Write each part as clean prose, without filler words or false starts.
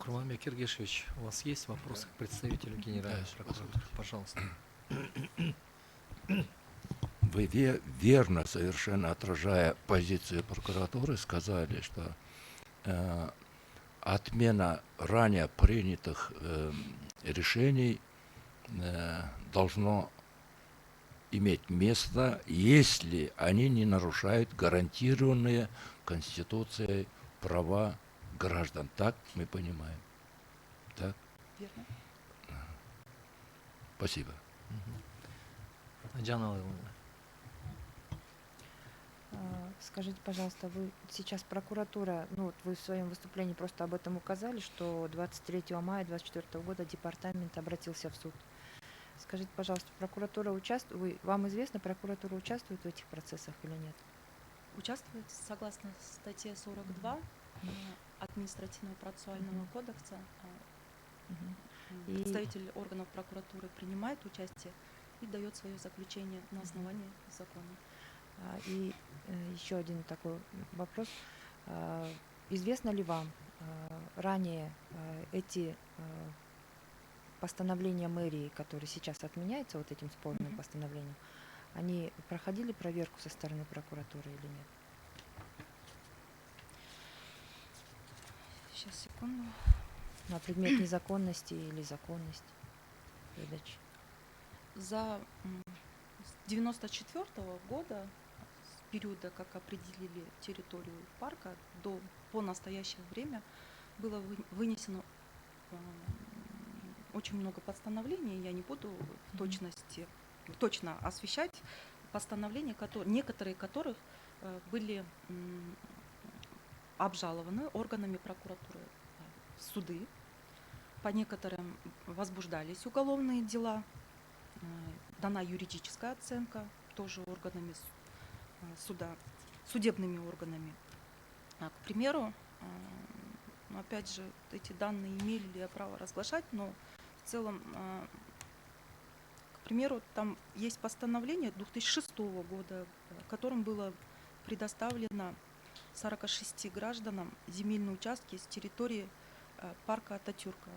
Курманбек Киргишевич, у вас есть вопросы к представителю Генеральной прокуратуры? Пожалуйста. Вы верно, совершенно отражая позицию прокуратуры, сказали, что отмена ранее принятых решений должно иметь место, если они не нарушают гарантированные Конституцией права граждан. Так мы понимаем. Так? Верно. Спасибо. Диана Владимировна. Скажите, пожалуйста, вы сейчас прокуратура, ну вот вы в своем выступлении просто об этом указали, что 23 мая 2024 года департамент обратился в суд. Скажите, пожалуйста, прокуратура участвует, вам известно, прокуратура участвует в этих процессах или нет? Участвует согласно статье 42 административного процессуального кодекса. Представитель органов прокуратуры принимает участие и дает свое заключение на основании закона. И еще один такой вопрос. Известно ли вам ранее эти постановления мэрии, которые сейчас отменяются вот этим спорным постановлением, они проходили проверку со стороны прокуратуры или нет? Сейчас, секунду. На предмет незаконности или законности выдачи? С 1994 года, с периода, как определили территорию парка, по настоящее время было вынесено очень много постановлений. Я не буду в точности точно освещать постановления, некоторые которых были обжалованы органами прокуратуры в суды. По некоторым возбуждались уголовные дела, дана юридическая оценка тоже органами суда, судебными органами. К примеру, опять же, эти данные имели ли я право разглашать, но в целом, к примеру, там есть постановление 2006 года, которым было предоставлено 46 гражданам земельные участки с территории парка Ататюрка.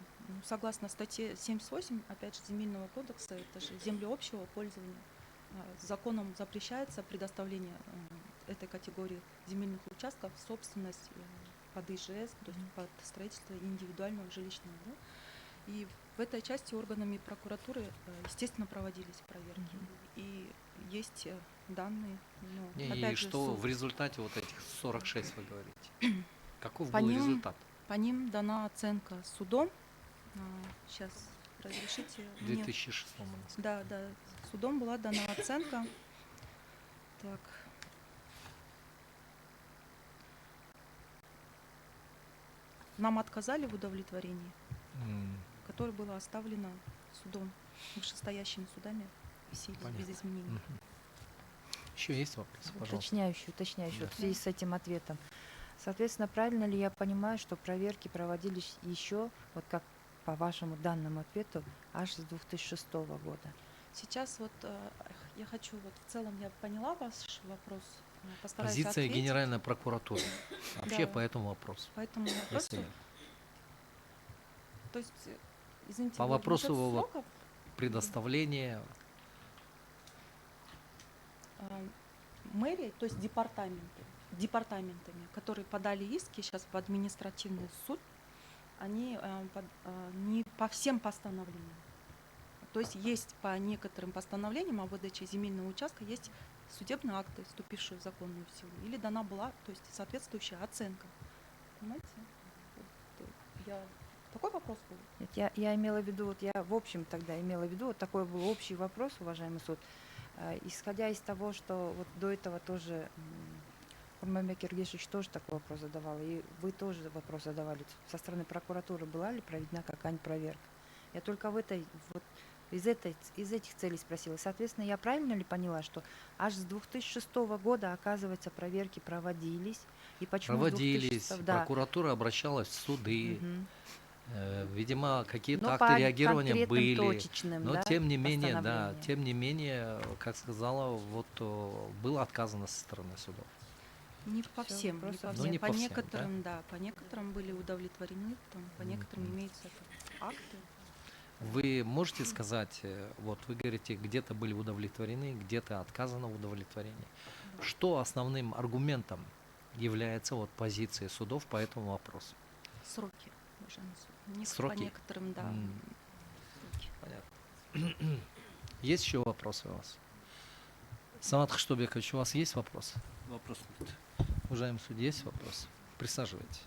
Согласно статье 78, опять же, Земельного кодекса, это же земли общего пользования, законом запрещается предоставление этой категории земельных участков в собственность под ИЖС, то есть под строительство индивидуального жилищного. Да? И в этой части органами прокуратуры, естественно, проводились проверки. И есть данные. Но, И что в результате вот этих 46 вы говорите? Каков был результат? По ним дана оценка судом. Сейчас разрешите. В 2006 у нас. Да, судом была дана оценка. Так. Нам отказали в удовлетворении, которое было оставлено судом, вышестоящими судами в силе без изменений. Еще есть вопросы, пожалуйста? Уточняющий в связи с этим ответом. Соответственно, правильно ли я понимаю, что проверки проводились еще, вот как по вашему данному ответу, аж с 2006 года? Сейчас вот я хочу, вот в целом я поняла ваш вопрос. Позиция ответить. Генеральной прокуратуры вообще по этому вопросу. По этому вопросу. То есть, извините, по вопросу предоставления мэрии, то есть департаментами, которые подали иски сейчас в административный суд, они не по всем постановлениям. То есть есть по некоторым постановлениям о выдаче земельного участка есть судебные акты, вступившие в законную силу, или дана была, то есть соответствующая оценка. Понимаете? Такой вопрос был? Нет, я имела в виду, вот я в общем тогда имела в виду, вот такой был общий вопрос, уважаемый суд. Исходя из того, что вот до этого тоже Курманбек Киргишевич тоже такой вопрос задавал, и вы тоже вопрос задавали, со стороны прокуратуры была ли проведена какая-нибудь проверка? Я только из этих целей спросила. Соответственно, я правильно ли поняла, что аж с 2006 года, оказывается, проверки проводились? И почему проводились, прокуратура обращалась в суды. Видимо, какие-то акты реагирования были, но тем не менее, как сказала, вот было отказано со стороны судов. Не по Всё, всем, не просто по Ну, всем. не По по всем, некоторым, да, по некоторым были удовлетворены, по некоторым имеются акты. Вы можете сказать, вот вы говорите, где-то были удовлетворены, где-то отказано в удовлетворении. Что основным аргументом является вот позиции судов по этому вопросу? Сроки, уважаемый суд. Сроки? По некоторым, да, М. сроки. Понятно. Есть еще вопросы у вас? Самат Хаштобекович, у вас есть вопрос? Вопрос нет. Уважаемый судья, есть вопрос? Присаживайтесь.